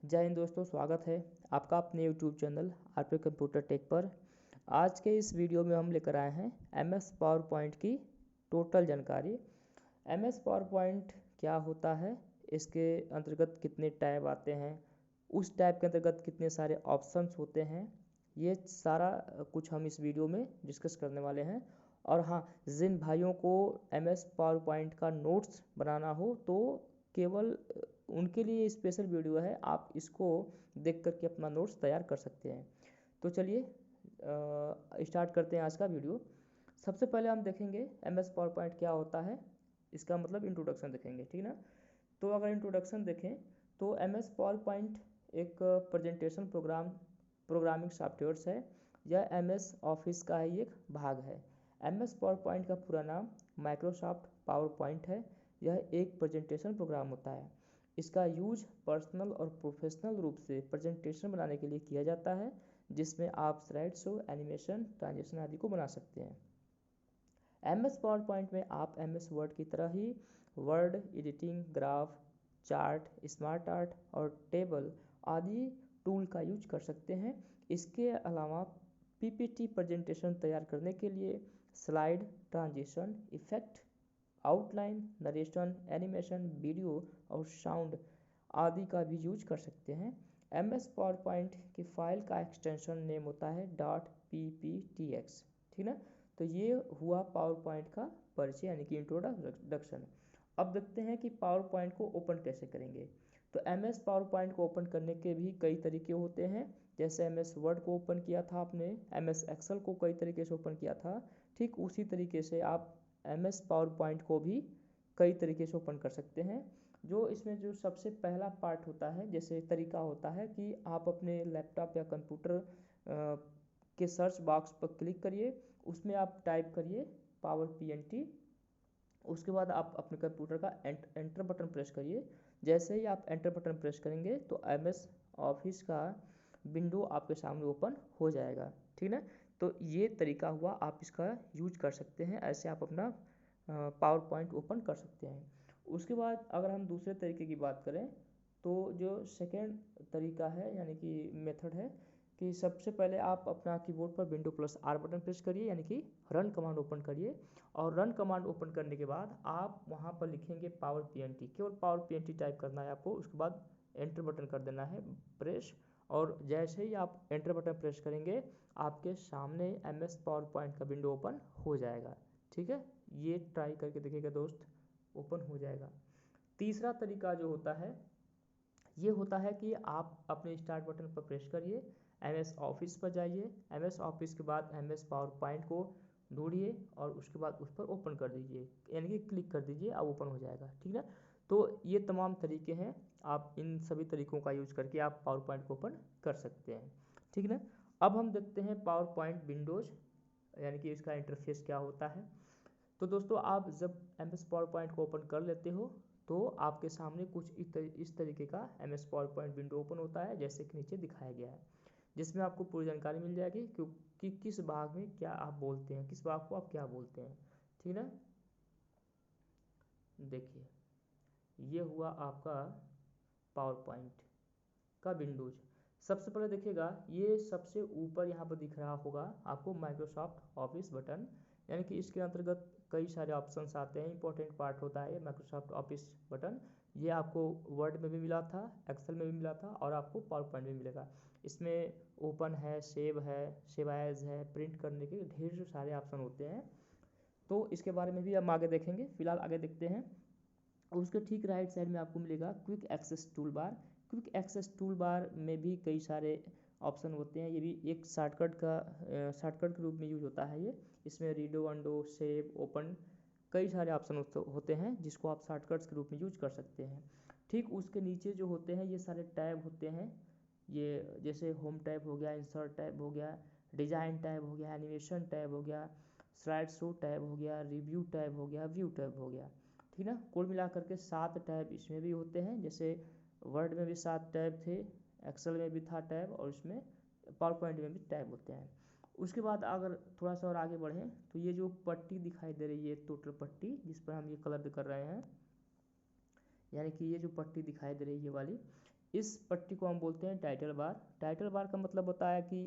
जय हिंद दोस्तों, स्वागत है आपका अपने YouTube channel RP computer tech पर। आज के इस वीडियो में हम लेकर आए हैं एमएस पावर पॉइंट की टोटल जानकारी। एमएस पावर पॉइंट क्या होता है, इसके अंतर्गत कितने टैब आते हैं, उस टैब के अंतर्गत कितने सारे ऑप्शंस होते हैं, ये सारा कुछ हम इस वीडियो में डिस्कस करने वाले हैं। और हाँ, जिन भाइयों को एमएस पावर पॉइंट का नोट्स बनाना हो तो केवल उनके लिए स्पेशल वीडियो है, आप इसको देख करके अपना नोट्स तैयार कर सकते हैं। तो चलिए स्टार्ट करते हैं आज का वीडियो। सबसे पहले हम देखेंगे एमएस पावर पॉइंट क्या होता है, इसका मतलब इंट्रोडक्शन देखेंगे, ठीक ना। तो अगर इंट्रोडक्शन देखें तो एमएस पावर पॉइंट एक प्रेजेंटेशन प्रोग्रामिंग सॉफ्टवेयर्स है। यह एमएस ऑफिस का ही एक भाग है। एमएस पावर पॉइंट का पूरा नाम माइक्रोसॉफ्ट पावर पॉइंट है। यह एक प्रेजेंटेशन प्रोग्राम होता है। इसका यूज पर्सनल और प्रोफेशनल रूप से प्रेजेंटेशन बनाने के लिए किया जाता है, जिसमें आप स्लाइड शो, एनिमेशन, ट्रांजेक्शन आदि को बना सकते हैं। एमएस पावर पॉइंट में आप एमएस वर्ड की तरह ही word editing, graph, chart, smart art और टेबल आदि टूल का यूज कर सकते हैं। इसके अलावा पीपीटी प्रेजेंटेशन तैयार करने के लिए slide, transition, effect, outline, narration, animation, video और साउंड आदि का भी यूज कर सकते हैं। एमएस पावर पॉइंट की फाइल का एक्सटेंशन नेम होता है .pptx, ठीक ना। तो ये हुआ पावर पॉइंट का परिचय यानी कि इंट्रोडक्शन। अब देखते हैं कि पावर पॉइंट को ओपन कैसे करेंगे। तो एमएस पावर पॉइंट को ओपन करने के भी कई तरीके होते हैं। जैसे एमएस वर्ड को ओपन किया था आपने, एमएस एक्सेल को कई तरीके से ओपन किया था, ठीक उसी तरीके से आप एमएस पावर पॉइंट को भी कई तरीके से ओपन कर सकते हैं। जो इसमें जो सबसे पहला पार्ट होता है, जैसे तरीका होता है कि आप अपने लैपटॉप या कंप्यूटर के सर्च बॉक्स पर क्लिक करिए, उसमें आप टाइप करिए पावर पीएनटी। उसके बाद आप अपने कंप्यूटर का एंटर बटन प्रेस करिए। जैसे ही आप एंटर बटन प्रेस करेंगे तो एमएस ऑफिस का विंडो आपके सामने ओपन हो जाएगा, ठीक ना। तो ये तरीका हुआ, आप इसका यूज कर सकते हैं, ऐसे आप अपना पावर पॉइंट ओपन कर सकते हैं। उसके बाद अगर हम दूसरे तरीके की बात करें तो जो सेकेंड तरीका है यानी कि मेथड है कि सबसे पहले आप अपना कीबोर्ड पर window plus are button press करिए यानी कि रन कमांड ओपन करिए। और रन कमांड ओपन करने के बाद आप वहाँ पर लिखेंगे पावर पीएनटी, केवल पावर पीएनटी टाइप करना है आपको। उसके बाद एंटर बटन कर देना है प्रेस, और जैसे ही आप एंटर बटन प्रेस करेंगे आपके सामने एमएस पावर पॉइंट का विंडो ओपन हो जाएगा, ठीक है। ये ट्राई करके देखिएगा दोस्त, ओपन हो जाएगा। तीसरा तरीका जो होता है ये होता है कि आप अपने स्टार्ट बटन पर प्रेस करिए, एमएस ऑफिस पर जाइए, एमएस ऑफिस के बाद एमएस पावर पॉइंट को ढूंढिए और उसके बाद उस पर ओपन कर दीजिए, यानी कि क्लिक कर दीजिए, अब ओपन हो जाएगा, ठीक है। तो ये तमाम तरीके हैं, आप इन सभी तरीकों का यूज करके आप पावर पॉइंट को ओपन कर सकते हैं, ठीक है ना। अब हम देखते हैं पावर पॉइंट विंडोज यानी कि इसका इंटरफेस क्या होता है। तो दोस्तों, आप जब एमएस पावर पॉइंट को ओपन कर लेते हो तो आपके सामने कुछ इस तरीके का MS power point window open होता है, जैसे कि नीचे दिखाया गया है, जिसमें आपको पूरी जानकारी मिल जाएगी कि किस भाग में क्या आप बोलते हैं, किस भाग को आप क्या बोलते हैं, ठीक है। देखिए, ये हुआ आपका पावर पॉइंट का विंडोज। सबसे पहले देखिएगा, ये सबसे ऊपर यहाँ पर दिख रहा होगा आपको माइक्रोसॉफ्ट ऑफिस बटन, यानी कि इसके अंतर्गत कई सारे ऑप्शंस आते हैं, इंपॉर्टेंट पार्ट होता है ये माइक्रोसॉफ्ट ऑफिस बटन। ये आपको वर्ड में भी मिला था, एक्सेल में भी मिला था और आपको पावर पॉइंट में मिलेगा। इसमें ओपन है, सेव है, सेव एज है, प्रिंट करने के ढेर सारे ऑप्शन होते हैं। तो इसके बारे में भी हम आगे देखेंगे, फिलहाल आगे देखते हैं। उसके ठीक राइट साइड में आपको मिलेगा quick access tool bar. Quick access tool bar में भी कई सारे ऑप्शन होते हैं, ये भी एक शॉर्टकट के रूप में यूज होता है ये। इसमें रीडो, अंडो, सेव, ओपन कई सारे ऑप्शन होते हैं जिसको आप शॉर्टकट्स के रूप में यूज कर सकते हैं। ठीक उसके नीचे जो होते हैं ये सारे टैब होते हैं, ये जैसे होम टैब हो गया, इंसर्ट टैब हो गया, डिज़ाइन टैब हो गया, एनिमेशन टैब हो गया, स्लाइड शो टैब हो गया, रिव्यू टैब हो गया, व्यू टैब हो गया, ठीक ना। कुल मिला करके 7 टैब इसमें भी होते हैं। जैसे वर्ड में भी 7 टैब थे, एक्सेल में भी था टैब, और इसमें पावर पॉइंट में भी टैब होते हैं। उसके बाद अगर थोड़ा सा और आगे बढ़ें तो ये जो पट्टी दिखाई दे रही है, टोटल पट्टी जिस पर हम ये कलर कर रहे हैं, यानी कि ये जो पट्टी दिखाई दे रही है ये वाली, इस पट्टी को हम बोलते हैं टाइटल बार। टाइटल बार का मतलब होता है कि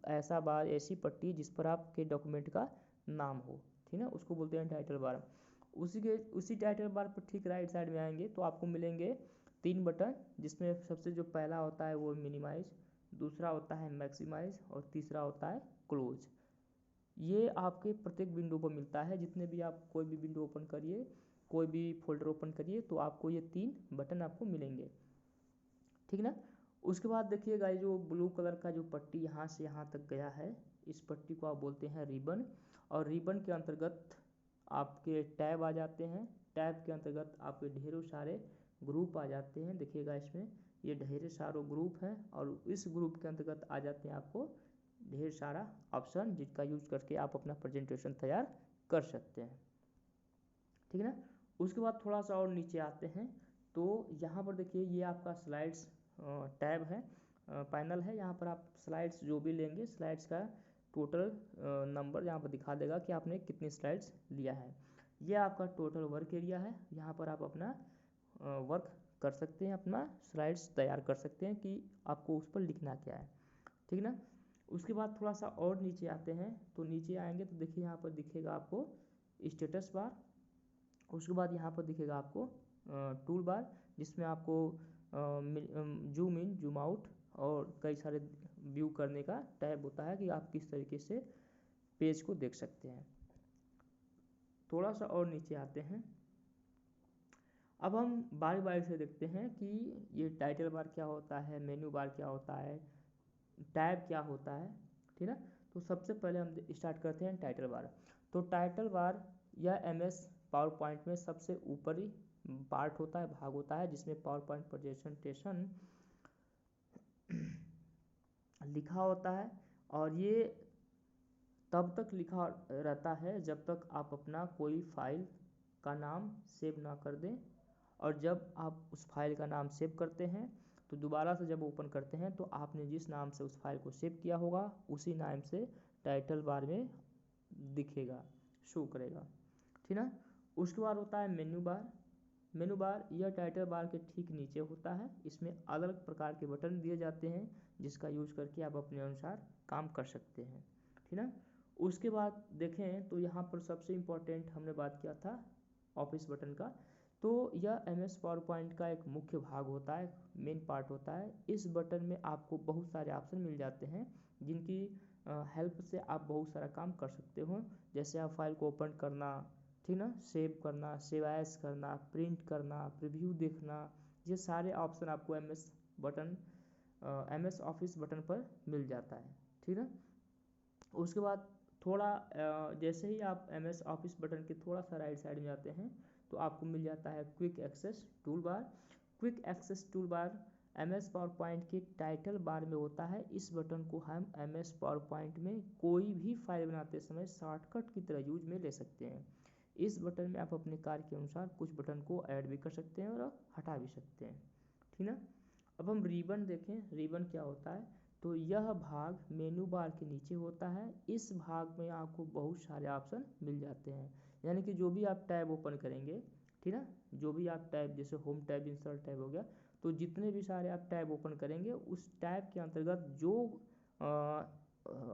ऐसा बार, ऐसी पट्टी जिस पर आपके डॉक्यूमेंट का नाम हो, ठीक है, उसको बोलते हैं टाइटल बार। उसी टाइटल बार पर ठीक राइट साइड में आएंगे तो आपको मिलेंगे 3 बटन, जिसमें सबसे जो पहला होता है वो मिनिमाइज, दूसरा होता है मैक्सिमाइज और तीसरा होता है क्लोज। ये आपके प्रत्येक विंडो पर मिलता है। जितने भी आप कोई भी विंडो ओपन करिए, कोई भी फोल्डर ओपन करिए, तो आपको ये 3 बटन आपको मिलेंगे, ठीक ना। उसके बाद देखिएगा ये जो ब्लू कलर का जो पट्टी यहाँ से यहाँ तक गया है, इस पट्टी को आप बोलते हैं रिबन। और रिबन के अंतर्गत आपके टैब आ जाते हैं। टैब के अंतर्गत आपके ढेरों सारे ग्रुप आ जाते हैं। देखिएगा इसमें ये ढेर सारे ग्रुप हैं और इस ग्रुप के अंतर्गत आ जाते हैं आपको ढेर सारा ऑप्शन, जिसका यूज करके आप अपना प्रेजेंटेशन तैयार कर सकते हैं, ठीक है ना। उसके बाद थोड़ा सा और नीचे आते हैं तो यहाँ पर देखिए ये आपका स्लाइड्स टैब है, पैनल है। यहाँ पर आप स्लाइड्स जो भी लेंगे, स्लाइड्स का टोटल नंबर यहाँ पर दिखा देगा कि आपने कितनी स्लाइड्स लिया है। ये आपका टोटल वर्क एरिया है। यहाँ पर आप अपना वर्क कर सकते हैं, अपना स्लाइड्स तैयार कर सकते हैं कि आपको उस पर लिखना क्या है, ठीक ना। उसके बाद थोड़ा सा और नीचे आते हैं तो नीचे आएंगे तो देखिए यहाँ पर दिखेगा आपको स्टेटस बार। उसके बाद यहाँ पर दिखेगा आपको टूल बार, जिसमें आपको जूम इन, जूम आउट और कई सारे व्यू करने का टैब होता है कि आप किस तरीके से पेज को देख सकते हैं। थोड़ा सा और नीचे आते हैं। अब हम बारी बारी से देखते हैं कि ये टाइटल बार क्या होता है, मेन्यू बार क्या होता है, टैब क्या होता है, ठीक है। तो सबसे पहले हम स्टार्ट करते हैं टाइटल बार। तो टाइटल बार या MS पावर पॉइंट में सबसे ऊपरी पार्ट होता है, भाग होता है, जिसमें पावर पॉइंट प्रेजेंटेशन लिखा होता है। और ये तब तक लिखा रहता है जब तक आप अपना कोई फाइल का नाम सेव ना कर दें। और जब आप उस फाइल का नाम सेव करते हैं तो दोबारा से जब ओपन करते हैं तो आपने जिस नाम से उस फाइल को सेव किया होगा उसी नाम से टाइटल बार में दिखेगा, शो करेगा, ठीक ना। उसके बाद होता है मेन्यू बार। मेन्यू बार यह टाइटल बार के ठीक नीचे होता है। इसमें अलग अलग प्रकार के बटन दिए जाते हैं जिसका यूज करके आप अपने अनुसार काम कर सकते हैं, ठीक ना। उसके बाद देखें तो यहाँ पर सबसे इम्पोर्टेंट हमने बात किया था ऑफिस बटन का। तो यह MS पावर पॉइंट का एक मुख्य भाग होता है, मेन पार्ट होता है। इस बटन में आपको बहुत सारे ऑप्शन मिल जाते हैं जिनकी हेल्प से आप बहुत सारा काम कर सकते हो। जैसे आप फाइल को ओपन करना, ठीक ना, सेव करना, सेव एज करना, प्रिंट करना, प्रीव्यू देखना, ये सारे ऑप्शन आपको MS ऑफिस बटन पर मिल जाता है, ठीक है। उसके बाद थोड़ा जैसे ही आप MS ऑफिस बटन के थोड़ा सा राइट साइड में जाते हैं तो आपको मिल जाता है quick access tool bar. Quick access tool bar MS PowerPoint के टाइटल बार में होता है। इस बटन को हम MS पावर पॉइंट में कोई भी फाइल बनाते समय शॉर्टकट की तरह यूज में ले सकते हैं। इस बटन में आप अपने कार्य के अनुसार कुछ बटन को ऐड भी कर सकते हैं और हटा भी सकते हैं, ठीक ना। अब हम रिबन देखें, रिबन क्या होता है। तो यह भाग मेनू बार के नीचे होता है। इस भाग में आपको बहुत सारे ऑप्शन मिल जाते हैं, यानी कि जो भी आप टैब ओपन करेंगे, ठीक है, जो भी आप टैब, जैसे होम टैब, इंसर्ट टैब हो गया, तो जितने भी सारे आप टैब ओपन करेंगे उस टैब के अंतर्गत जो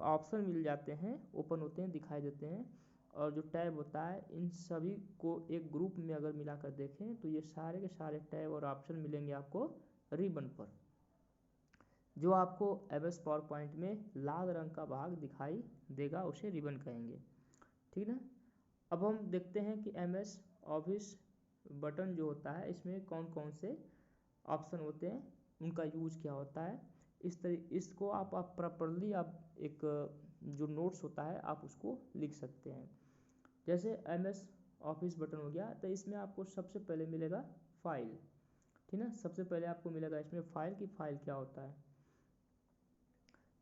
ऑप्शन मिल जाते हैं, ओपन होते हैं, दिखाई देते हैं। और जो टैब होता है इन सभी को एक ग्रुप में अगर मिलाकर देखें तो ये सारे के सारे टैब और ऑप्शन मिलेंगे आपको रिबन पर, जो आपको MS पावर पॉइंट में लाल रंग का भाग दिखाई देगा, उसे रिबन कहेंगे, ठीक ना। अब हम देखते हैं कि MS ऑफिस बटन जो होता है इसमें कौन कौन से ऑप्शन होते हैं, उनका यूज क्या होता है। इसको आप प्रॉपरली आप एक जो नोट्स होता है आप उसको लिख सकते हैं। जैसे MS ऑफिस बटन हो गया तो इसमें आपको सबसे पहले मिलेगा फाइल, ठीक ना। सबसे पहले आपको मिलेगा इसमें फाइल की फाइल क्या होता है।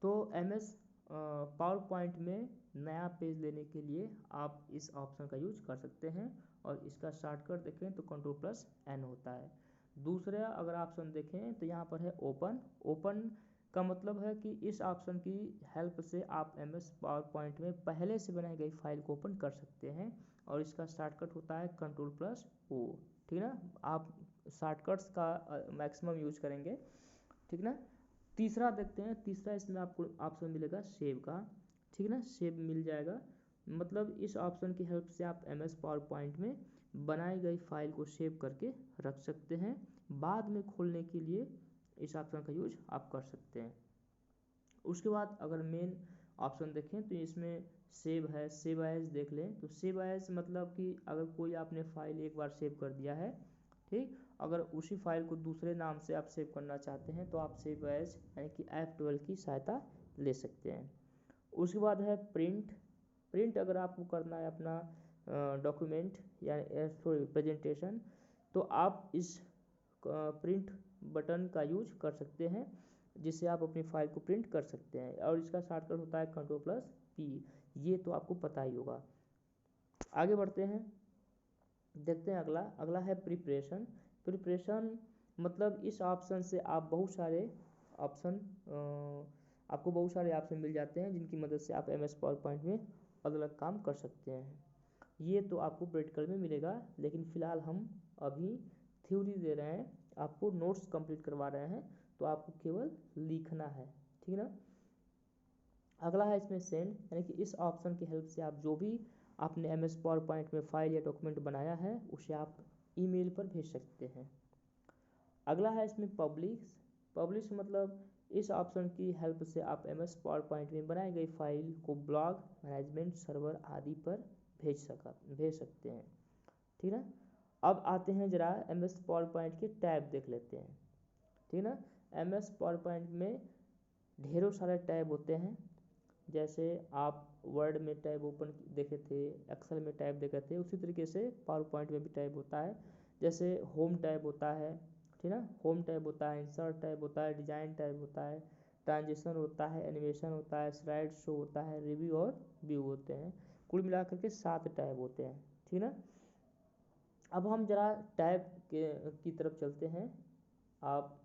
तो MS पावर पॉइंट में नया पेज लेने के लिए आप इस ऑप्शन का यूज कर सकते हैं और इसका शॉर्टकट देखें तो Ctrl+N होता है। दूसरा अगर ऑप्शन देखें तो यहाँ पर है ओपन। ओपन का मतलब है कि इस ऑप्शन की हेल्प से आप MS पावर पॉइंट में पहले से बनाई गई फाइल को ओपन कर सकते हैं और इसका शॉर्टकट होता है Ctrl+O, ठीक है ना। आप शॉर्टकट्स का मैक्सिमम यूज करेंगे ठीक ना। तीसरा देखते हैं, तीसरा इसमें आपको ऑप्शन मिलेगा सेव का, ठीक ना, सेव मिल जाएगा। मतलब इस ऑप्शन की हेल्प से आप MS पावर पॉइंट में बनाई गई फाइल को सेव करके रख सकते हैं, बाद में खोलने के लिए इस ऑप्शन का यूज आप कर सकते हैं। उसके बाद अगर मेन ऑप्शन देखें तो इसमें सेव है, सेव एज देख लें। तो सेव एज मतलब कि अगर कोई आपने फाइल एक बार सेव कर दिया है, ठीक, अगर उसी फाइल को दूसरे नाम से आप सेव करना चाहते हैं तो आप सेव एज यानी कि F12 की सहायता ले सकते हैं। उसके बाद है प्रिंट। प्रिंट अगर आपको करना है अपना डॉक्यूमेंट या सॉरी प्रेजेंटेशन, तो आप इस प्रिंट बटन का यूज कर सकते हैं, जिससे आप अपनी फाइल को प्रिंट कर सकते हैं। और इसका शॉर्टकट होता है Ctrl+P, ये तो आपको पता ही होगा। आगे बढ़ते हैं, देखते हैं अगला। अगला है प्रिपरेशन। प्रिपरेशन मतलब इस ऑप्शन से आप बहुत सारे ऑप्शन आपको बहुत सारे ऑप्शन मिल जाते हैं, जिनकी मदद से आप MS पावर पॉइंट में अलग अलग काम कर सकते हैं। ये तो आपको प्रैक्टिकल में मिलेगा, लेकिन फ़िलहाल हम अभी थ्योरी दे रहे हैं, आपको नोट्स कंप्लीट करवा रहे हैं, तो आपको केवल लिखना है, ठीक ना। अगला है इसमें सेंड, यानी कि इस ऑप्शन की हेल्प से आप जो भी आपने MS पावर पॉइंट में फाइल या डॉक्यूमेंट बनाया है उसे आप ईमेल पर भेज सकते हैं। अगला है इसमें पब्लिश। पब्लिश मतलब इस ऑप्शन की हेल्प से आप MS पावर पॉइंट में बनाई गई फाइल को ब्लॉग, मैनेजमेंट सर्वर आदि पर भेज सकते हैं, ठीक ना। अब आते हैं जरा MS पावर पॉइंट के टैब देख लेते हैं, ठीक ना। MS पावर पॉइंट में ढेरों सारे टैब होते हैं, जैसे आप वर्ड में टैब ओपन देखे थे, एक्सेल में टैब देखे थे, उसी तरीके से पावर पॉइंट में भी टैब होता है। जैसे होम टैब होता है, ठीक ना, होम टैब होता है, इंसर्ट टैब होता है, डिजाइन टैब होता है, ट्रांजिशन होता है, एनिमेशन होता है, स्लाइड शो होता है, रिव्यू और व्यू होते हैं। कुल मिलाकर के 7 टैब होते हैं, ठीक ना। अब हम जरा टैब की तरफ चलते हैं। आप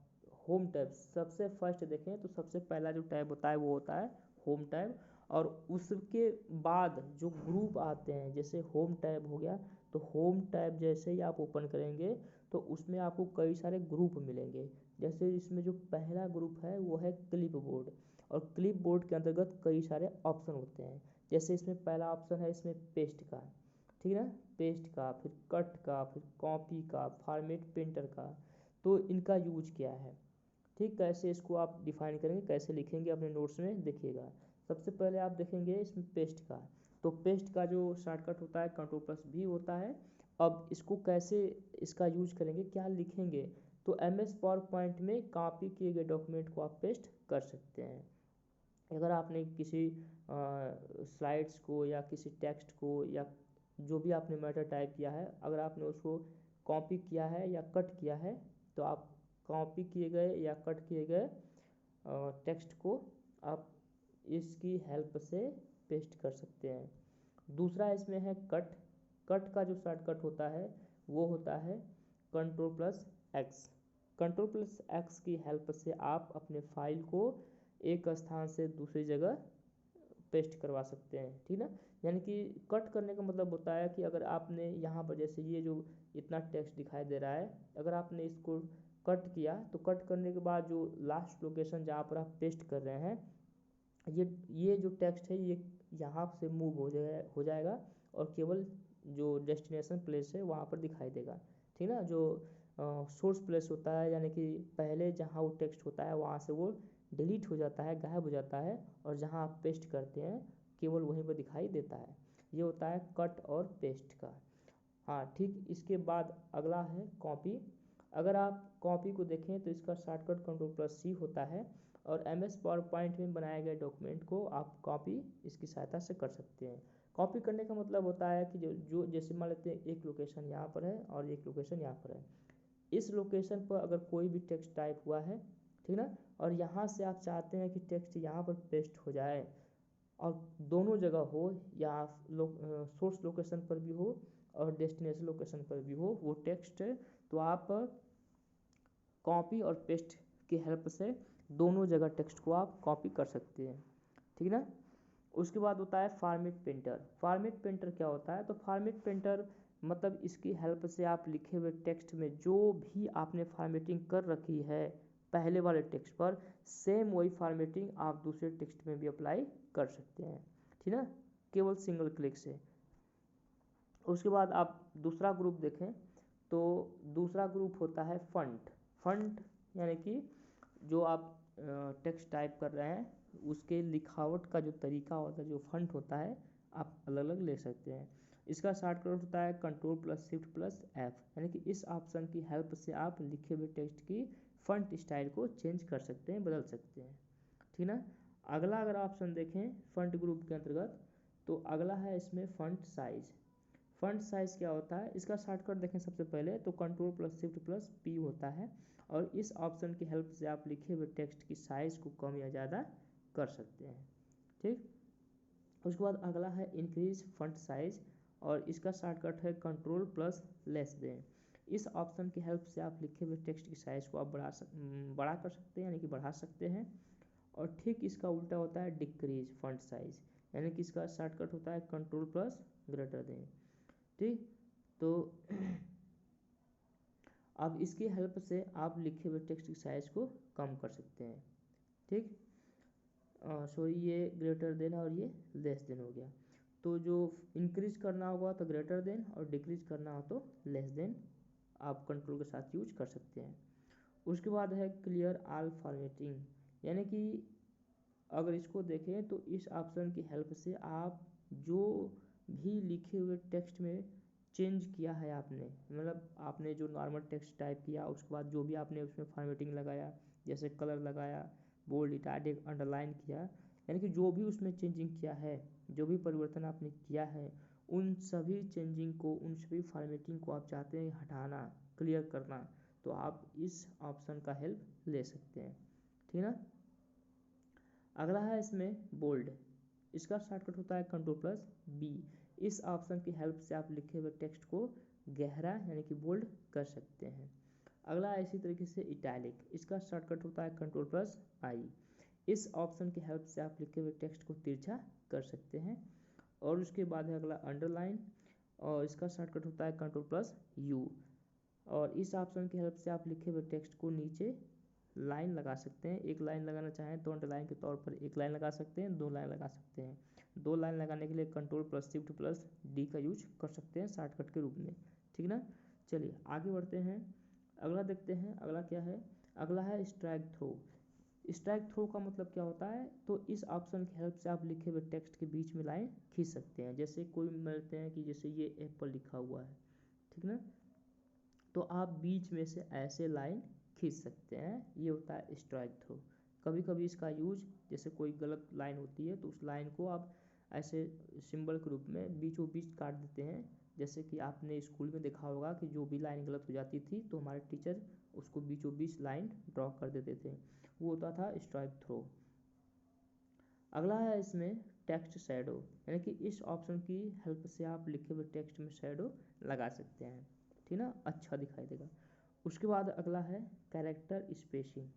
होम टैब सबसे फर्स्ट देखें तो सबसे पहला जो टैब होता है वो होता है होम टैब, और उसके बाद जो ग्रुप आते हैं, जैसे होम टैब हो गया, तो होम टैब जैसे ही आप ओपन करेंगे तो उसमें आपको कई सारे ग्रुप मिलेंगे। जैसे इसमें जो पहला ग्रुप है वो है क्लिप बोर्ड, और क्लिप बोर्ड के अंतर्गत कई सारे ऑप्शन होते हैं। जैसे इसमें पहला ऑप्शन है इसमें पेस्ट का, ठीक है ना, पेस्ट का, फिर कट का, फिर कॉपी का, फॉर्मेट प्रिंटर का। तो इनका यूज क्या है, ठीक, कैसे इसको आप डिफाइन करेंगे, कैसे लिखेंगे अपने नोट्स में देखिएगा। सबसे पहले आप देखेंगे इसमें पेस्ट का, तो पेस्ट का जो शॉर्टकट होता है Ctrl+V होता है। अब इसको कैसे इसका यूज करेंगे, क्या लिखेंगे, तो MS पावर पॉइंट में कॉपी किए गए डॉक्यूमेंट को आप पेस्ट कर सकते हैं। अगर आपने किसी स्लाइड्स को या किसी टेक्स्ट को या जो भी आपने मैटर टाइप किया है, अगर आपने उसको कॉपी किया है या कट किया है, तो आप कॉपी किए गए या कट किए गए टेक्स्ट को आप इसकी हेल्प से पेस्ट कर सकते हैं। दूसरा इसमें है कट। कट का जो शॉर्टकट होता है वो होता है Ctrl+X। Ctrl+X की हेल्प से आप अपने फाइल को एक स्थान से दूसरी जगह पेस्ट करवा सकते हैं, ठीक ना। यानी कि कट करने का मतलब होता है कि अगर आपने यहाँ पर जैसे ये जो इतना टेक्स्ट दिखाई दे रहा है, अगर आपने इसको कट किया तो कट करने के बाद जो लास्ट लोकेशन जहाँ पर आप पेस्ट कर रहे हैं, ये जो टेक्स्ट है ये यहाँ से मूव हो जाएगा और केवल जो डेस्टिनेशन प्लेस है वहाँ पर दिखाई देगा, ठीक ना। जो सोर्स प्लेस होता है, यानी कि पहले जहाँ वो टेक्स्ट होता है वहाँ से वो डिलीट हो जाता है, गायब हो जाता है, और जहाँ आप पेस्ट करते हैं केवल वहीं पर दिखाई देता है। ये होता है कट और पेस्ट का। हाँ ठीक, इसके बाद अगला है कॉपी। अगर आप कॉपी को देखें तो इसका शॉर्टकट Ctrl+C होता है, और MS पावर पॉइंट में बनाए गए डॉक्यूमेंट को आप कॉपी इसकी सहायता से कर सकते हैं। कॉपी करने का मतलब होता है कि जो जैसे मान लेते हैं एक लोकेशन यहाँ पर है और एक लोकेशन यहाँ पर है, इस लोकेशन पर अगर कोई भी टेक्स्ट टाइप हुआ है, ठीक ना, और यहाँ से आप चाहते हैं कि टेक्स्ट यहाँ पर पेस्ट हो जाए और दोनों जगह हो, या सोर्स लोकेशन पर भी हो और डेस्टिनेशन लोकेशन पर भी हो वो टेक्स्ट, तो आप कॉपी और पेस्ट की हेल्प से दोनों जगह टेक्स्ट को आप कॉपी कर सकते हैं, ठीक ना। उसके बाद होता है फॉर्मेट प्रिंटर। फॉर्मेट प्रिंटर क्या होता है, तो फॉर्मेट प्रिंटर मतलब इसकी हेल्प से आप लिखे हुए टेक्स्ट में जो भी आपने फॉर्मेटिंग कर रखी है, पहले वाले टेक्स्ट पर सेम वही फॉर्मेटिंग आप दूसरे टेक्स्ट में भी अप्लाई कर सकते हैं, ठीक ना, केवल सिंगल क्लिक से। उसके बाद आप दूसरा ग्रुप देखें तो दूसरा ग्रुप होता है फॉन्ट। फॉन्ट यानी कि जो आप टेक्स्ट टाइप कर रहे हैं उसके लिखावट का जो तरीका होता है, जो फॉन्ट होता है, आप अलग अलग ले सकते हैं। इसका शॉर्टकट होता है Ctrl+Shift+F, यानी कि इस ऑप्शन की हेल्प से आप लिखे हुए टेक्स्ट की फॉन्ट स्टाइल को चेंज कर सकते हैं, बदल सकते हैं, ठीक ना। अगला अगर ऑप्शन देखें फॉन्ट ग्रुप के अंतर्गत तो अगला है इसमें फॉन्ट साइज। फॉन्ट साइज क्या होता है, इसका शॉर्टकट देखें सबसे पहले तो Ctrl+Shift+P होता है, और इस ऑप्शन की हेल्प से आप लिखे हुए टेक्स्ट की साइज़ को कम या ज़्यादा कर सकते हैं, ठीक। उसके बाद अगला है इंक्रीज फॉन्ट साइज, और इसका शॉर्टकट है Ctrl+<<. इस ऑप्शन की हेल्प से आप लिखे हुए टेक्स्ट की साइज़ को आप बड़ा कर सकते हैं, यानी कि बढ़ा सकते हैं। और ठीक इसका उल्टा होता है डिक्रीज फॉन्ट साइज, यानी कि इसका शॉर्टकट होता है Ctrl+, ठीक। तो अब इसकी हेल्प से आप लिखे हुए टेक्स्ट की साइज़ को कम कर सकते हैं, ठीक। सॉरी, ये ग्रेटर देन और ये लेस देन हो गया। तो जो इंक्रीज करना होगा तो ग्रेटर देन, और डिक्रीज करना हो तो लेस देन आप कंट्रोल के साथ यूज कर सकते हैं। उसके बाद है क्लियर ऑल फॉर्मेटिंग, यानी कि अगर इसको देखें तो इस ऑप्शन की हेल्प से आप जो भी लिखे हुए टेक्स्ट में चेंज किया है आपने, मतलब आपने जो नॉर्मल टेक्स्ट टाइप किया उसके बाद जो भी आपने उसमें फॉर्मेटिंग लगाया, जैसे कलर लगाया, बोल्ड, इटैलिक, अंडरलाइन किया, यानी कि जो भी उसमें चेंजिंग किया है, जो भी परिवर्तन आपने किया है, उन सभी चेंजिंग को, उन सभी फॉर्मेटिंग को आप चाहते हैं हटाना, क्लियर करना, तो आप इस ऑप्शन का हेल्प ले सकते हैं, ठीक ना। अगला है इसमें बोल्ड। इसका शॉर्टकट होता है Ctrl+B। इस ऑप्शन की हेल्प से आप लिखे हुए टेक्स्ट को गहरा यानी कि बोल्ड कर सकते हैं। अगला इसी तरीके से इटैलिक। इसका शॉर्टकट होता है Ctrl+I। इस ऑप्शन की हेल्प से आप लिखे हुए टेक्स्ट को तिरछा कर सकते हैं। और उसके बाद है अगला अंडरलाइन, और इसका शॉर्टकट होता है Ctrl+U। और इस ऑप्शन की हेल्प से आप लिखे हुए टेक्स्ट को नीचे लाइन लगा सकते हैं। एक लाइन लगाना चाहें तो अंडरलाइन के तौर पर एक लाइन लगा सकते हैं, दो लाइन लगा सकते हैं। दो लाइन लगाने के लिए Ctrl+Shift+D का यूज कर सकते हैं शॉर्टकट के रूप में, ठीक ना। चलिए आगे बढ़ते हैं, अगला देखते हैं। अगला क्या है, अगला है स्ट्राइक थ्रो। स्ट्राइक थ्रो का मतलब क्या होता है, तो इस ऑप्शन की हेल्प से आप लिखे हुए टेक्स्ट के बीच में लाइन खींच सकते हैं। जैसे कोई मिलते हैं कि जैसे ये एप्पल लिखा हुआ है, ठीक ना, तो आप बीच में से ऐसे लाइन खींच सकते हैं, ये होता है स्ट्राइक थ्रो। कभी कभी इसका यूज, जैसे कोई गलत लाइन होती है तो उस लाइन को आप ऐसे सिंबल के रूप में बीचों बीच काट देते हैं। जैसे कि आपने स्कूल में देखा होगा कि जो भी लाइन गलत हो जाती थी तो हमारे टीचर उसको बीचों बीच लाइन ड्रॉ कर देते थे, वो होता था स्ट्राइक थ्रो। अगला है इसमें टेक्स्ट शैडो, यानी कि इस ऑप्शन की हेल्प से आप लिखे हुए टेक्स्ट में शैडो लगा सकते हैं, ठीक ना, अच्छा दिखाई देगा। उसके बाद अगला है कैरेक्टर स्पेसिंग।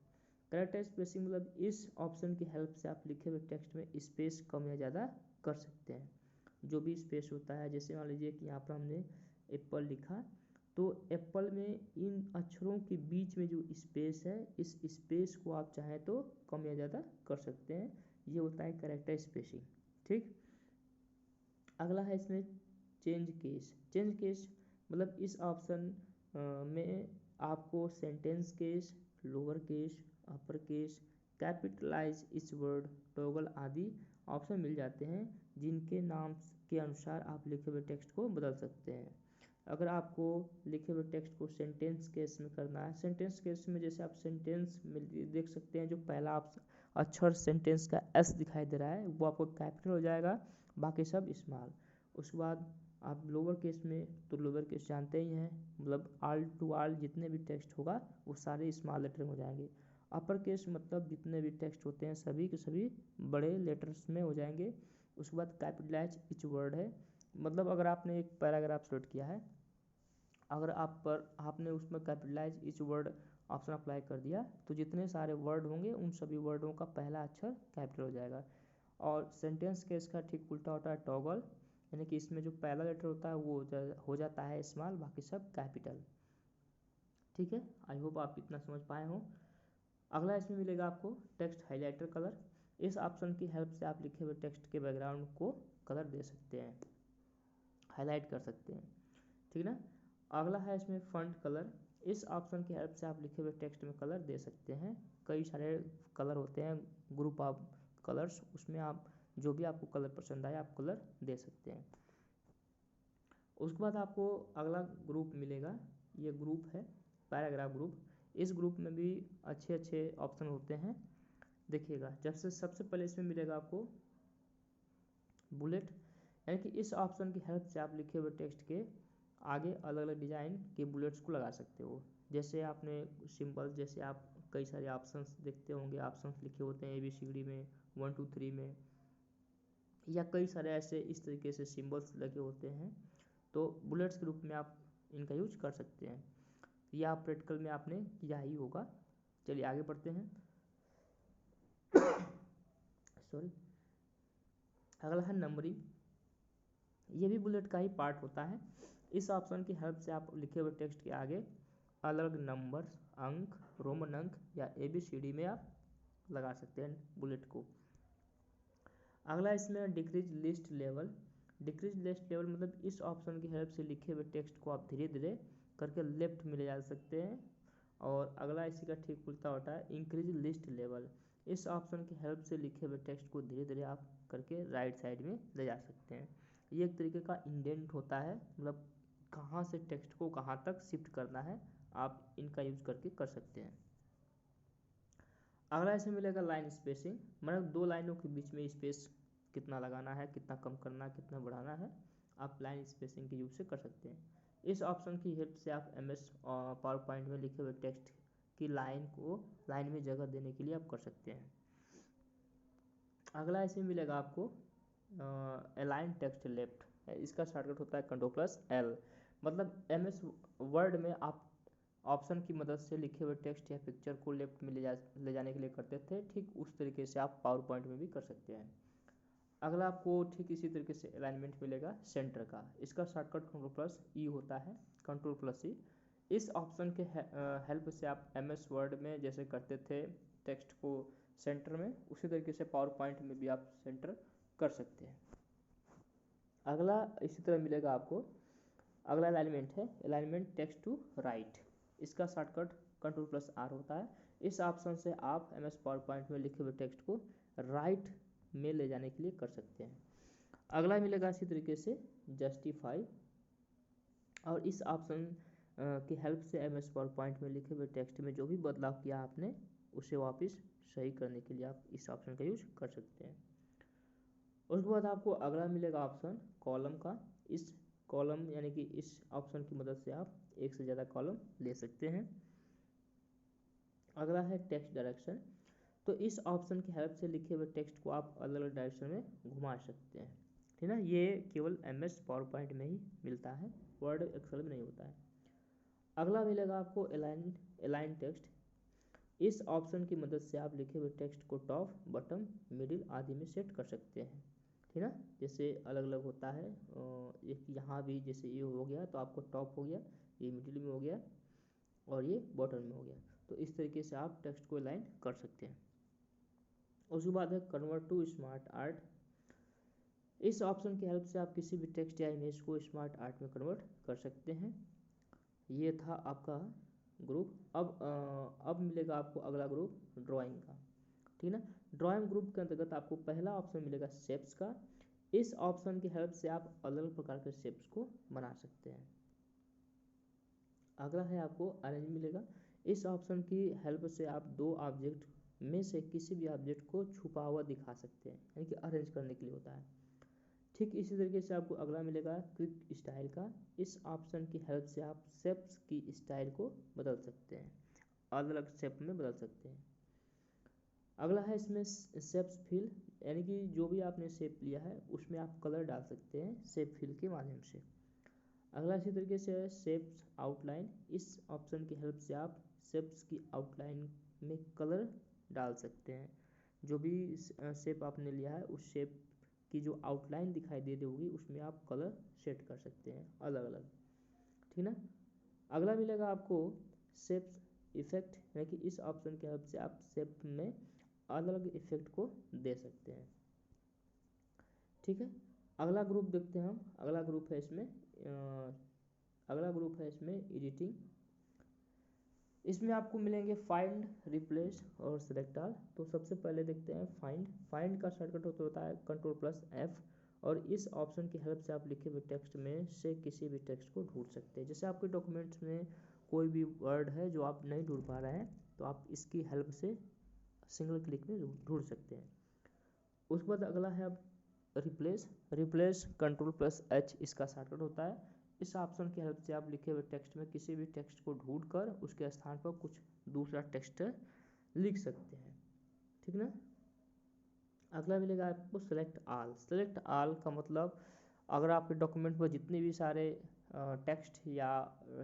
कैरेक्टर स्पेसिंग मतलब इस ऑप्शन की हेल्प से आप लिखे हुए टेक्स्ट में स्पेस कम या ज़्यादा कर सकते हैं। जो भी स्पेस होता है, जैसे मान लीजिए कि यहाँ पर हमने एप्पल लिखा, तो एप्पल में इन अक्षरों के बीच में जो स्पेस है, इस स्पेस को आप चाहें तो कम या ज़्यादा कर सकते हैं, ये होता है कैरेक्टर स्पेसिंग, ठीक। अगला है इसमें चेंज केस। चेंज केस मतलब इस ऑप्शन में आपको sentence case, lower case, upper case, capitalize each word, toggle आदि ऑप्शन मिल जाते हैं, जिनके नाम के अनुसार आप लिखे हुए टेक्स्ट को बदल सकते हैं। अगर आपको लिखे हुए टेक्स्ट को सेंटेंस केस में करना है, सेंटेंस केस में जैसे आप सेंटेंस में देख सकते हैं, जो पहला अक्षर सेंटेंस का एस दिखाई दे रहा है वो आपको कैपिटल हो जाएगा, बाकी सब स्मॉल। उसके बाद आप लोअर केस में, तो लोअर केस जानते ही हैं, मतलब ऑल टू ऑल जितने भी टेक्स्ट होगा वो सारे स्मॉल लेटर में हो जाएंगे। अपर केस मतलब जितने भी टेक्स्ट होते हैं सभी के सभी बड़े लेटर्स में हो जाएंगे। उसके बाद कैपिटलाइज इच वर्ड है, मतलब अगर आपने एक पैराग्राफ सेलेक्ट किया है, अगर आपने उसमें capitalize each word option apply कर दिया तो जितने सारे वर्ड होंगे उन सभी वर्डों का पहला अक्षर कैपिटल हो जाएगा। और सेंटेंस के इसका ठीक उल्टा होता है टॉगल, यानी कि इसमें जो पहला लेटर होता है वो हो जाता है स्मॉल, बाकी सब कैपिटल, ठीक है। आई होप आप इतना समझ पाए हो। अगला इसमें मिलेगा आपको टेक्स्ट हाइलाइटर कलर। इस ऑप्शन की हेल्प से आप लिखे हुए टेक्स्ट के बैकग्राउंड को कलर दे सकते हैं, हाईलाइट कर सकते हैं, ठीक ना। अगला है इसमें फॉन्ट कलर। इस ऑप्शन की हेल्प से आप लिखे हुए टेक्स्ट में कलर दे सकते हैं। कई सारे कलर होते हैं, ग्रुप ऑफ कलर्स, उसमें आप जो भी आपको कलर पसंद आए आप कलर दे सकते हैं। उसके बाद आपको अगला ग्रुप मिलेगा, ये ग्रुप है पैराग्राफ ग्रुप। इस ग्रुप में भी अच्छे अच्छे ऑप्शन होते हैं, देखिएगा। जैसे सबसे पहले इसमें मिलेगा आपको बुलेट, यानी कि इस ऑप्शन की हेल्प से आप लिखे हुए टेक्स्ट के आगे अलग अलग डिज़ाइन के बुलेट्स को लगा सकते हो। जैसे आपने सिंपल, जैसे आप कई सारे ऑप्शंस देखते होंगे, ऑप्शंस लिखे होते हैं ABCD में, 1 2 3 में, या कई सारे ऐसे इस तरीके से सिंबल्स लगे होते हैं, तो बुलेट्स के रूप में आप इनका यूज कर सकते हैं। या प्रैक्टिकल में आपने किया ही होगा। चलिए आगे बढ़ते हैं। सॉरी। अगला है नंबरिंग, ये भी बुलेट का ही पार्ट होता है। इस ऑप्शन की हेल्प से आप लिखे हुए टेक्स्ट के आगे अलग नंबर्स, अंक, रोमन अंक या ABCD में आप लगा सकते हैं बुलेट को। अगला इसमें decrease list level. Decrease list level मतलब इस ऑप्शन की हेल्प से लिखे हुए टेक्स्ट को आप धीरे धीरे करके लेफ्ट में ले जा सकते हैं। और अगला इसी का ठीक उल्टा होता है इंक्रीज लिस्ट लेवल। इस ऑप्शन की हेल्प से लिखे हुए टेक्स्ट को धीरे धीरे आप करके राइट साइड में ले जा सकते हैं। ये एक तरीके का इंडेंट होता है, मतलब कहाँ से टेक्स्ट को कहाँ तक शिफ्ट करना है, आप इनका यूज करके कर सकते हैं। अगला इसमें मिलेगा लाइन स्पेसिंग, मतलब दो लाइनों के बीच में स्पेस कितना लगाना है, कितना कम करना है, कितना बढ़ाना है, आप लाइन स्पेसिंग के यूज से कर सकते हैं। इस ऑप्शन की हेल्प से आप MS पावर पॉइंट में लिखे हुए टेक्स्ट की लाइन को लाइन में जगह देने के लिए आप कर सकते हैं। अगला इसमें मिलेगा आपको अलाइन टेक्स्ट लेफ्ट, इसका शॉर्टकट होता है Ctrl+L। मतलब MS वर्ड में आप ऑप्शन की मदद से लिखे हुए टेक्स्ट या पिक्चर को लेफ्ट में ले जाने के लिए करते थे, ठीक उस तरीके से आप पावर पॉइंट में भी कर सकते हैं। अगला आपको ठीक इसी तरीके से अलाइनमेंट मिलेगा सेंटर का, इसका शॉर्टकट Ctrl+E होता है, Ctrl+E। इस ऑप्शन के हेल्प से आप MS वर्ड में जैसे करते थे टेक्स्ट को सेंटर में, उसी तरीके से पावर पॉइंट में भी आप सेंटर कर सकते हैं। अगला इसी तरह मिलेगा आपको, अगला अलाइनमेंट है अलाइनमेंट टेक्स्ट टू राइट, इसका शॉर्टकट Ctrl+R होता है। इस ऑप्शन से आप MS पावर पॉइंट में लिखे हुए टेक्स्ट को राइट में ले जाने के लिए कर सकते हैं। अगला मिलेगा इसी तरीके से जस्टिफाई, और इस ऑप्शन की हेल्प से MS पावर पॉइंट में लिखे हुए टेक्स्ट में जो भी बदलाव किया आपने उसे वापस सही करने के लिए आप इस ऑप्शन का यूज कर सकते हैं। उसके बाद आपको अगला मिलेगा ऑप्शन कॉलम का। इस कॉलम यानी कि इस ऑप्शन की मदद से आप एक से ज़्यादा कॉलम ले सकते हैं। अगला है टेक्स्ट डायरेक्शन, तो इस ऑप्शन की हेल्प से लिखे हुए टेक्स्ट को आप अलग अलग डायरेक्शन में घुमा सकते हैं, ठीक है ना। ये केवल MS पावर पॉइंट में ही मिलता है, वर्ड एक्सेल में नहीं होता है। अगला मिलेगा आपको अलाइन टेक्स्ट। इस ऑप्शन की मदद से आप लिखे हुए टेक्स्ट को टॉप, बॉटम, मिडिल आदि में सेट कर सकते हैं, ठीक ना। जैसे अलग अलग होता है, एक यहाँ भी जैसे ये हो गया तो आपको टॉप हो गया, ये मिडिल में हो गया और ये बॉटम में हो गया, तो इस तरीके से आप टेक्स्ट को अलाइन कर सकते हैं। उसके बाद है कन्वर्ट टू स्मार्ट आर्ट। इस ऑप्शन की हेल्प से आप किसी भी टेक्स्ट या इमेज को स्मार्ट आर्ट में कन्वर्ट कर सकते हैं। ये था आपका ग्रुप। अब मिलेगा आपको अगला ग्रुप ड्राइंग का, ठीक ना। ड्राइंग ग्रुप के अंतर्गत आपको पहला ऑप्शन मिलेगा शेप्स का। इस ऑप्शन की हेल्प से आप अलग अलग प्रकार के शेप्स को बना सकते हैं। अगला है आपको अरेंज मिलेगा। इस ऑप्शन की हेल्प से आप दो ऑब्जेक्ट में से किसी भी ऑब्जेक्ट को छुपा हुआ दिखा सकते हैं, यानी कि अरेंज करने के लिए होता है। ठीक इसी तरीके से आपको अगला मिलेगा क्विक स्टाइल का। इस ऑप्शन की हेल्प से आप शेप्स की स्टाइल को बदल सकते हैं, अलग अलग शेप में बदल सकते हैं। अगला है इसमें शेप्स फिल, यानी कि जो भी आपने शेप लिया है उसमें आप कलर डाल सकते हैं शेप फिल के माध्यम से। अगला इसी तरीके से है शेप्स आउटलाइन। इस ऑप्शन की हेल्प से आप शेप्स की आउटलाइन में कलर डाल सकते हैं। जो भी शेप आपने लिया है उस शेप की जो आउटलाइन दिखाई दे रही होगी उसमें आप कलर सेट कर सकते हैं अलग अलग, ठीक ना। अगला मिलेगा आपको शेप्स इफेक्ट, यानी कि इस ऑप्शन की हेल्प से आप शेप में अलग अलग इफेक्ट को दे सकते हैं। ठीक है, अगला ग्रुप देखते हैं हम। अगला ग्रुप है इसमें एडिटिंग। इसमें आपको मिलेंगे फाइंड, रिप्लेस और सेलेक्ट ऑल। तो सबसे पहले देखते हैं फाइंड का शॉर्टकट होता है Ctrl+F, और इस ऑप्शन की हेल्प से आप लिखे हुए टेक्स्ट में से किसी भी टेक्स्ट को ढूंढ सकते हैं। जैसे आपके डॉक्यूमेंट्स में कोई भी वर्ड है जो आप नहीं ढूंढ पा रहे हैं, तो आप इसकी हेल्प से सिंगल क्लिक में ढूंढ सकते हैं। उसके बाद अगला है अब रिप्लेस Ctrl+H इसका शॉर्टकट होता है। इस ऑप्शन की हेल्प से आप लिखे हुए टेक्स्ट में किसी भी टेक्स्ट को ढूंढकर उसके स्थान पर कुछ दूसरा टेक्स्ट लिख सकते हैं। ठीक ना। अगला मिलेगा आपको सेलेक्ट ऑल का मतलब, अगर आपके डॉक्यूमेंट में जितने भी सारे टेक्स्ट या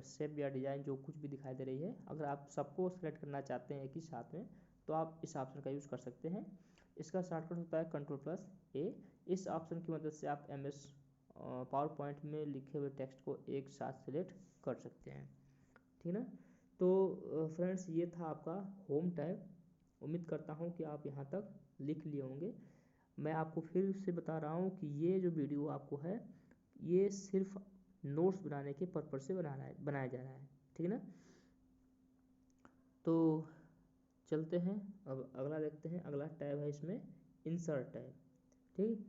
शेप या डिज़ाइन जो कुछ भी दिखाई दे रही है, अगर आप सबको सेलेक्ट करना चाहते हैं एक ही साथ में, तो आप इस ऑप्शन का यूज़ कर सकते हैं। इसका शॉर्टकट होता है Ctrl+A। इस ऑप्शन की मदद से आप MS पावर पॉइंट में लिखे हुए टेक्स्ट को एक साथ सेलेक्ट कर सकते हैं। ठीक ना। तो फ्रेंड्स, ये था आपका होम टैब। उम्मीद करता हूँ कि आप यहाँ तक लिख लिए होंगे। मैं आपको फिर से बता रहा हूँ कि ये जो वीडियो आपको है, ये सिर्फ नोट्स बनाने के पर्पज़ से बनाया जा रहा है। ठीक है ना। तो चलते हैं, अब अगला देखते हैं। अगला टैब है इसमें इंसर्ट टैब। ठीक,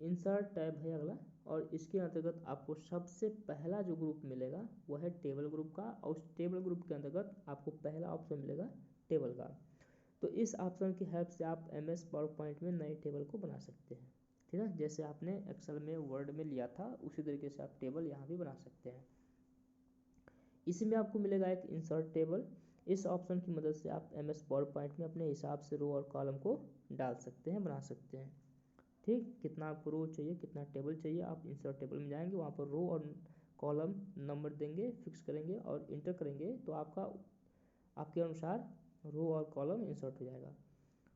इंसर्ट टैब है अगला, और इसके अंतर्गत आपको सबसे पहला जो ग्रुप मिलेगा वो है टेबल ग्रुप का, और उस टेबल ग्रुप के अंतर्गत आपको पहला ऑप्शन मिलेगा टेबल का। तो इस ऑप्शन की हेल्प से आप MS पावर पॉइंट में नए टेबल को बना सकते हैं। ठीक है, जैसे आपने एक्सेल में वर्ड में लिया था उसी तरीके से आप टेबल यहाँ भी बना सकते हैं। इसी में आपको मिलेगा एक इंसर्ट टेबल। इस ऑप्शन की मदद से आप MS पावर पॉइंट में अपने हिसाब से रो और कॉलम को डाल सकते हैं, बना सकते हैं। ठीक, कितना आपको रो चाहिए, कितना टेबल चाहिए, आप इंसर्ट टेबल में जाएंगे, वहाँ पर रो और कॉलम नंबर देंगे, फिक्स करेंगे और इंटर करेंगे, तो आपके अनुसार रो और कॉलम इंसर्ट हो जाएगा।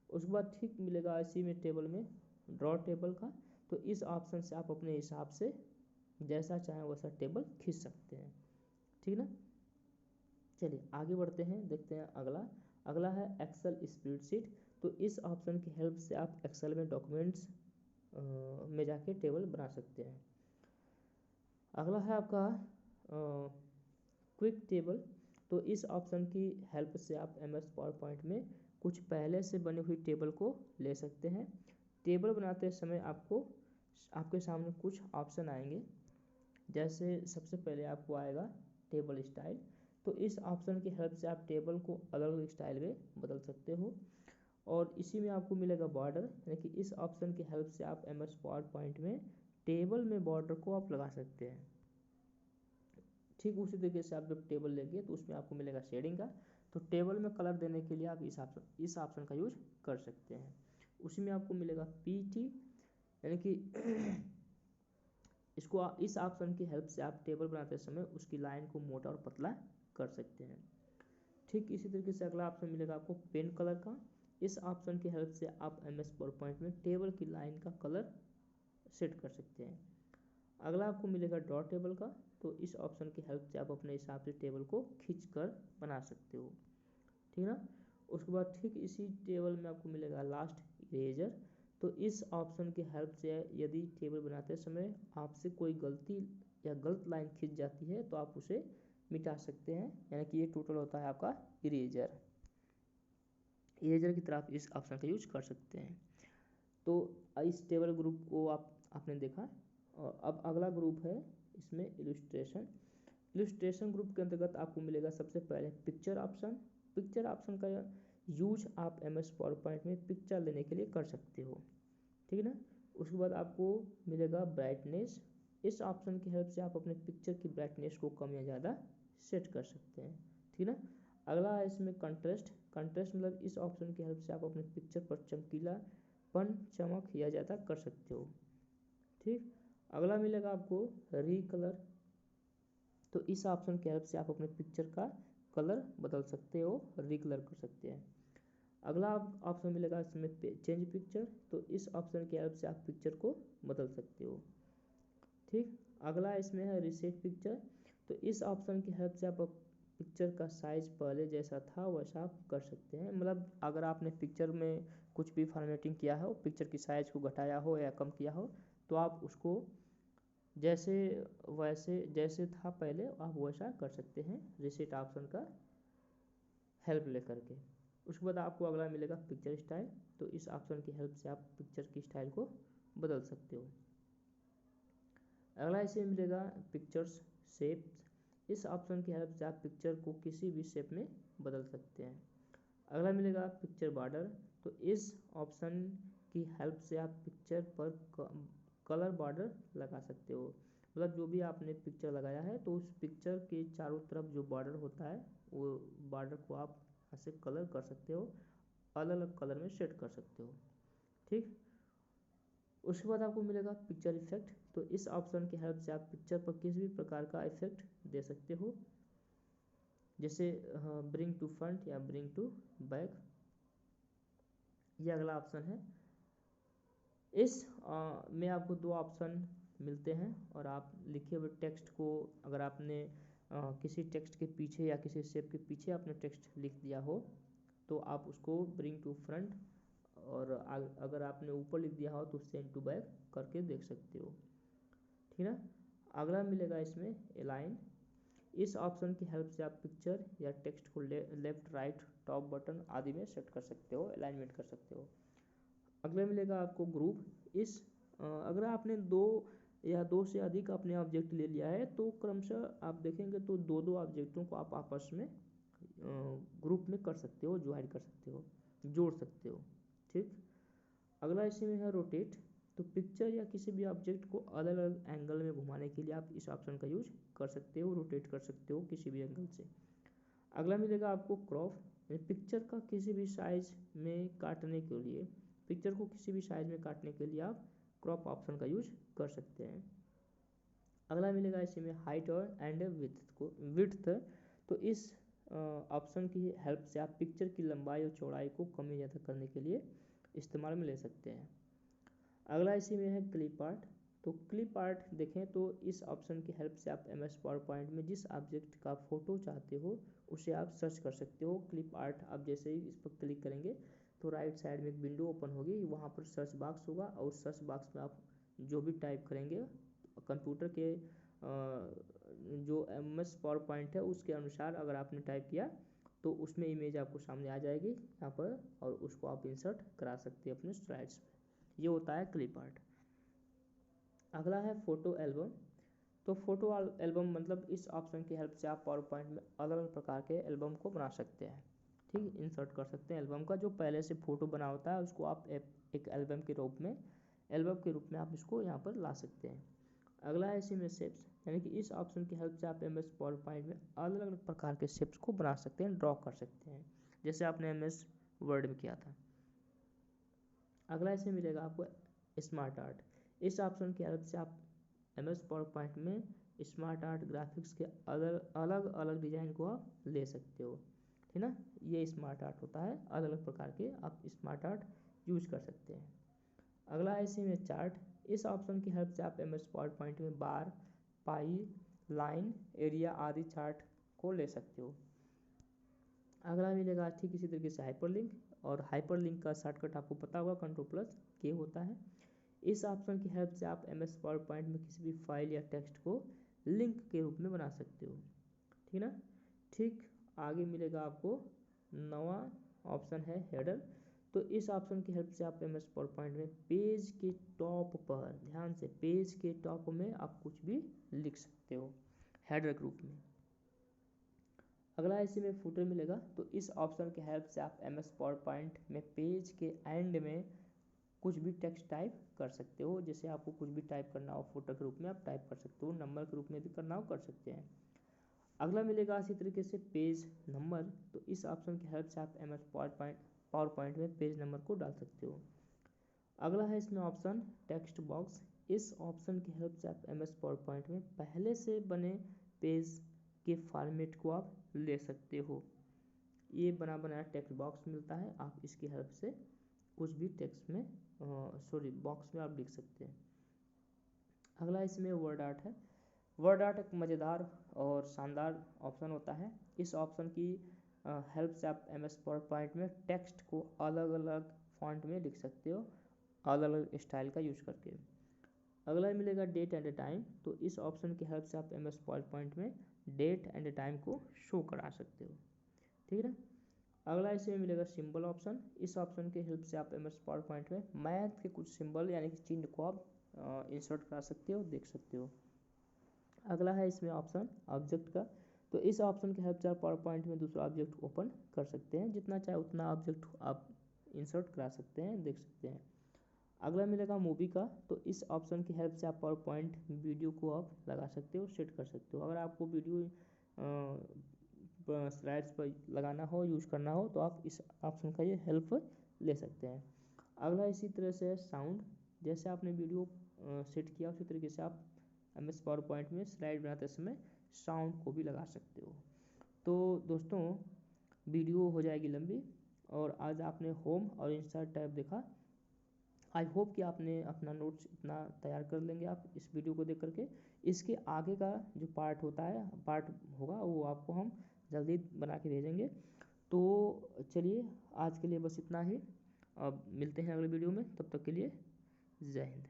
उसके बाद ठीक मिलेगा इसी में टेबल में ड्रॉ टेबल का। तो इस ऑप्शन से आप अपने हिसाब से जैसा चाहें वैसा टेबल खींच सकते हैं। ठीक ना। चलिए आगे बढ़ते हैं, देखते हैं अगला है एक्सेल स्प्रेडशीट। तो इस ऑप्शन की हेल्प से आप एक्सेल में डॉक्यूमेंट्स में जाके टेबल बना सकते हैं। अगला है आपका क्विक टेबल। तो इस ऑप्शन की हेल्प से आप MS पावर पॉइंट में कुछ पहले से बनी हुई टेबल को ले सकते हैं। टेबल बनाते समय आपके सामने कुछ ऑप्शन आएंगे। जैसे सबसे पहले आपको आएगा टेबल स्टाइल। तो इस ऑप्शन की हेल्प से आप टेबल को अलग अलग स्टाइल में बदल सकते हो। और इसी में आपको मिलेगा बॉर्डर, यानी कि इस ऑप्शन की हेल्प से आप MS पावर पॉइंट में टेबल में बॉर्डर को आप लगा सकते हैं। ठीक उसी तरीके से आप जब टेबल लेंगे तो उसमें आपको मिलेगा शेडिंग का। तो टेबल में कलर देने के लिए आप इस ऑप्शन का यूज कर सकते हैं। उसी में आपको मिलेगा PT, यानी कि इस ऑप्शन की हेल्प से आप टेबल बनाते समय उसकी लाइन को मोटा और पतला कर सकते हैं। ठीक इसी तरीके से अगला ऑप्शन मिलेगा आपको पेन कलर का। इस ऑप्शन की हेल्प से आप MS पावर पॉइंट में टेबल की लाइन का कलर सेट कर सकते हैं। अगला आपको मिलेगा ड्रॉ टेबल का। तो इस ऑप्शन की हेल्प से आप अपने हिसाब से टेबल को खींच कर बना सकते हो। ठीक ना। उसके बाद ठीक इसी टेबल में आपको मिलेगा लास्ट इरेजर। तो इस ऑप्शन की हेल्प से यदि टेबल बनाते समय आपसे कोई गलती या गलत लाइन खींच जाती है तो आप उसे मिटा सकते हैं, यानी कि ये टोटल होता है आपका इरेजर की तरह आप इस ऑप्शन का यूज कर सकते हैं। तो इस टेबल ग्रुप को आपने देखा। और अब अगला ग्रुप है इसमें इलस्ट्रेशन ग्रुप के अंतर्गत आपको मिलेगा सबसे पहले पिक्चर ऑप्शन का यूज आप MS पावर पॉइंट में पिक्चर लेने के लिए कर सकते हो। ठीक है ना। उसके बाद आपको मिलेगा ब्राइटनेस। इस ऑप्शन की हेल्प से आप अपने पिक्चर की ब्राइटनेस को कम या ज़्यादा सेट कर सकते हैं। ठीक है ना। अगला है इसमें कंट्रास्ट मतलब इस ऑप्शन की हेल्प से आप अपने पिक्चर पर चमकीलापन, चमक या ज़्यादा कर सकते हो। ठीक, अगला मिलेगा आपको रीकलर। तो इस ऑप्शन की हेल्प से आप अपने पिक्चर का कलर बदल सकते हो, रीकलर कर सकते हैं। अगला ऑप्शन मिलेगा इसमें चेंज पिक्चर। तो इस ऑप्शन की हेल्प से आप पिक्चर को बदल सकते हो। ठीक, अगला इसमें है रीसेट पिक्चर। तो इस ऑप्शन की हेल्प से आप पिक्चर का साइज़ पहले जैसा था वैसा आप कर सकते हैं। मतलब अगर आपने पिक्चर में कुछ भी फॉर्मेटिंग किया हो, पिक्चर की साइज़ को घटाया हो या कम किया हो, तो आप उसको जैसे था पहले आप वैसा कर सकते हैं रीसेट ऑप्शन का हेल्प लेकर के। उसके बाद आपको अगला मिलेगा पिक्चर स्टाइल। तो इस ऑप्शन की हेल्प से आप पिक्चर की स्टाइल को बदल सकते हो। अगला इसे मिलेगा पिक्चर्स शेप्स। इस ऑप्शन की हेल्प से आप पिक्चर को किसी भी शेप में बदल सकते हैं। अगला मिलेगा पिक्चर बॉर्डर। तो इस ऑप्शन की हेल्प से आप पिक्चर पर कलर बॉर्डर लगा सकते हो। मतलब जो भी आपने पिक्चर लगाया है तो उस पिक्चर के चारों तरफ जो बॉर्डर होता है वो बॉर्डर को आप यहाँ से कलर कर सकते हो, अलग अलग कलर में सेट कर सकते हो। ठीक, उसके बाद आपको मिलेगा पिक्चर इफेक्ट। तो इस ऑप्शन की हेल्प से आप पिक्चर पर किसी भी प्रकार का इफेक्ट दे सकते हो, जैसे ब्रिंग टू फ्रंट या ब्रिंग टू बैक, ये अगला ऑप्शन है। इस में आपको दो ऑप्शन मिलते हैं और आप लिखे हुए टेक्स्ट को अगर आपने किसी टेक्स्ट के पीछे या किसी शेप के पीछे आपने टेक्स्ट लिख दिया हो तो आप उसको ब्रिंग टू फ्रंट, और अगर आपने ऊपर लिख दिया हो तो सेंड टू बैक करके देख सकते हो। ठीक है ना। अगला मिलेगा इसमें अलाइन। इस ऑप्शन की हेल्प से आप पिक्चर या टेक्स्ट को लेफ्ट राइट टॉप बटन आदि में सेट कर सकते हो, अलाइनमेंट कर सकते हो। अगला मिलेगा आपको ग्रुप। अगर आपने दो या दो से अधिक अपने ऑब्जेक्ट ले लिया है तो क्रमशः आप देखेंगे तो दो दो ऑब्जेक्टों को आप आपस में ग्रुप में कर सकते हो, ज्वाइन कर सकते हो, जोड़ सकते हो। ठीक, अगला इसी में है रोटेट। तो पिक्चर या किसी भी ऑब्जेक्ट को अलग अलग एंगल में घुमाने के लिए आप इस ऑप्शन का यूज कर सकते हो, रोटेट कर सकते हो किसी भी एंगल से। अगला मिलेगा आपको क्रॉप। पिक्चर का किसी भी साइज में काटने के लिए, पिक्चर को किसी भी साइज में काटने के लिए आप क्रॉप ऑप्शन का यूज कर सकते हैं। अगला मिलेगा इसी में हाइट और एंड विड्थ। तो इस ऑप्शन की हेल्प से आप पिक्चर की लंबाई और चौड़ाई को कम या ज़्यादा करने के लिए इस्तेमाल में ले सकते हैं। अगला इसी में है क्लिप आर्ट। तो क्लिप आर्ट देखें तो इस ऑप्शन की हेल्प से आप MS पावर पॉइंट में जिस ऑब्जेक्ट का फोटो चाहते हो उसे आप सर्च कर सकते हो। क्लिप आर्ट आप जैसे ही इस पर क्लिक करेंगे तो राइट साइड में एक विंडो ओपन होगी, वहाँ पर सर्च बॉक्स होगा और उस सर्च बॉक्स में आप जो भी टाइप करेंगे कंप्यूटर के जो MS पावर पॉइंट है उसके अनुसार अगर आपने टाइप किया तो उसमें इमेज आपको सामने आ जाएगी यहाँ पर, और उसको आप इंसर्ट करा सकते हैं अपने स्लाइड्स में। ये होता है क्लिप आर्ट। अगला है फोटो एल्बम। तो फोटो एल्बम मतलब इस ऑप्शन की हेल्प से आप पावर पॉइंट में अलग अलग प्रकार के एल्बम को बना सकते हैं। ठीक, इंसर्ट कर सकते हैं एल्बम का जो पहले से फोटो बना होता है उसको आप एक एल्बम के रूप में आप इसको यहाँ पर ला सकते हैं। अगला है इसी में शेप्स, यानी कि इस ऑप्शन की हेल्प से आप MS पावर पॉइंट में अलग अलग प्रकार के शेप्स को बना सकते हैं, ड्रॉ कर सकते हैं, जैसे आपने MS वर्ड में किया था। अगला इसे मिलेगा आपको स्मार्ट आर्ट। इस ऑप्शन की हेल्प से आप MS पावर पॉइंट में स्मार्ट आर्ट ग्राफिक्स के अलग अलग डिज़ाइन को आप ले सकते हो। ठीक ना, ये स्मार्ट आर्ट होता है, अलग अलग प्रकार के आप स्मार्ट आर्ट यूज कर सकते हैं। अगला है इसी में चार्ट। इस ऑप्शन की हेल्प से आप MS पावर पॉइंट में बार, पाई, लाइन, एरिया आदि चार्ट को ले सकते हो। अगला मिलेगा ठीक इसी तरीके से हाइपरलिंक, और हाइपरलिंक का शॉर्टकट आपको पता होगा Ctrl+K होता है। इस ऑप्शन की हेल्प से आप MS पावर पॉइंट में किसी भी फाइल या टेक्स्ट को लिंक के रूप में बना सकते हो। ठीक ना। ठीक, आगे मिलेगा आपको नवा ऑप्शन है हेडर। तो इस ऑप्शन की हेल्प से आप MS पावर पॉइंट में पेज के टॉप पर, ध्यान से पेज के टॉप में आप कुछ भी लिख सकते हो हेडर के रूप में। अगला इसी में फुटर मिलेगा। तो इस ऑप्शन की हेल्प से आप MS पावर पॉइंट में पेज के एंड में कुछ भी टेक्स्ट टाइप कर सकते हो, जैसे आपको कुछ भी टाइप करना हो फुटर के रूप में आप टाइप कर सकते हो, नंबर के रूप में भी करना हो कर सकते हैं। अगला मिलेगा इसी तरीके से पेज नंबर। तो इस ऑप्शन की हेल्प से आप MS पावर पॉइंट में पेज नंबर को डाल सकते हो। अगला है इसमें ऑप्शन टेक्स्ट बॉक्स। इस ऑप्शन की हेल्प से आप MS पावर पॉइंट में पहले से बने पेज के फॉर्मेट को आप ले सकते हो। ये बना बनाया टेक्स्ट बॉक्स मिलता है, आप इसकी हेल्प से कुछ भी टेक्स्ट में बॉक्स में आप लिख सकते हैं। अगला इसमें वर्ड आर्ट है। वर्ड आर्ट एक मज़ेदार और शानदार ऑप्शन होता है। इस ऑप्शन की हेल्प से आप MS पावरपॉइंट में टेक्स्ट को अलग अलग फॉन्ट में लिख सकते हो, अलग अलग स्टाइल का यूज करके। अगला मिलेगा डेट एंड टाइम। तो इस ऑप्शन की हेल्प से आप MS पावरपॉइंट में डेट एंड टाइम को शो करा सकते हो, ठीक है ना। अगला इसमें मिलेगा सिंबल ऑप्शन। इस ऑप्शन की हेल्प से आप MS पावरपॉइंट में मैथ के कुछ सिंबल यानी कि चिन्ह को आप इंसर्ट करा सकते हो, देख सकते हो। अगला है इसमें ऑप्शन ऑब्जेक्ट का। तो इस ऑप्शन की हेल्प से आप पावरपॉइंट में दूसरा ऑब्जेक्ट ओपन कर सकते हैं, जितना चाहे उतना ऑब्जेक्ट आप इंसर्ट करा सकते हैं, देख सकते हैं। अगला मिलेगा मूवी का। तो इस ऑप्शन की हेल्प से आप पावरपॉइंट वीडियो को आप लगा सकते हो, सेट कर सकते हो। अगर आपको वीडियो स्लाइड्स पर लगाना हो, यूज़ करना हो, तो आप इस ऑप्शन का ये हेल्प ले सकते हैं। अगला इसी तरह से साउंड। जैसे आपने वीडियो सेट किया उसी तरीके से आप MS पावरपॉइंट में स्लाइड बनाते समय साउंड को भी लगा सकते हो। तो दोस्तों वीडियो हो जाएगी लंबी, और आज आपने होम और इंसर्ट टैब देखा। आई होप कि आपने अपना नोट्स इतना तैयार कर लेंगे आप इस वीडियो को देख करके। इसके आगे का जो पार्ट होगा वो आपको हम जल्दी बना के भेजेंगे। तो चलिए आज के लिए बस इतना ही। अब मिलते हैं अगले वीडियो में, तब तक के लिए जय हिंद।